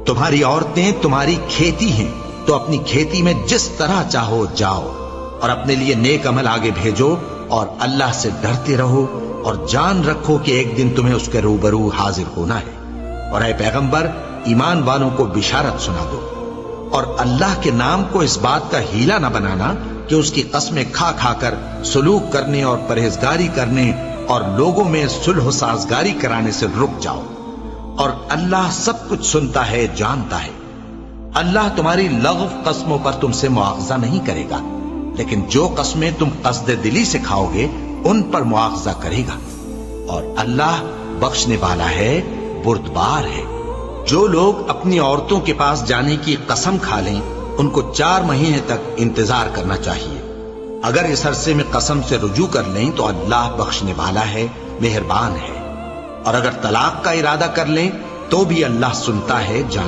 تمہاری عورتیں تمہاری کھیتی ہیں، تو اپنی کھیتی میں جس طرح چاہو جاؤ، اور اپنے لیے نیک عمل آگے بھیجو، اور اللہ سے ڈرتے رہو، اور جان رکھو کہ ایک دن تمہیں اس کے روبرو حاضر ہونا ہے۔ اور اے پیغمبر، ایمان والوں کو بشارت سنا دو، اور اللہ کے نام کو اس بات کا ہیلا نہ بنانا کہ اس کی قسمیں کھا کھا کر سلوک کرنے اور پرہیزگاری کرنے اور لوگوں میں صلح و سازگاری کرانے سے رک جاؤ، اور اللہ سب کچھ سنتا ہے، جانتا ہے۔ اللہ تمہاری لغو قسموں پر تم سے مواخذہ نہیں کرے گا، لیکن جو قسمیں تم قصد دلی سے کھاؤ گے ان پر مواخذہ کرے گا، اور اللہ بخشنے والا ہے، بردبار ہے۔ جو لوگ اپنی عورتوں کے پاس جانے کی قسم کھا لیں ان کو 4 مہینے تک انتظار کرنا چاہیے۔ اگر اس عرصے میں قسم سے رجوع کر لیں تو اللہ بخشنے والا ہے، مہربان ہے، اور اگر طلاق کا ارادہ کر لیں تو بھی اللہ سنتا ہے، جانتا ہے۔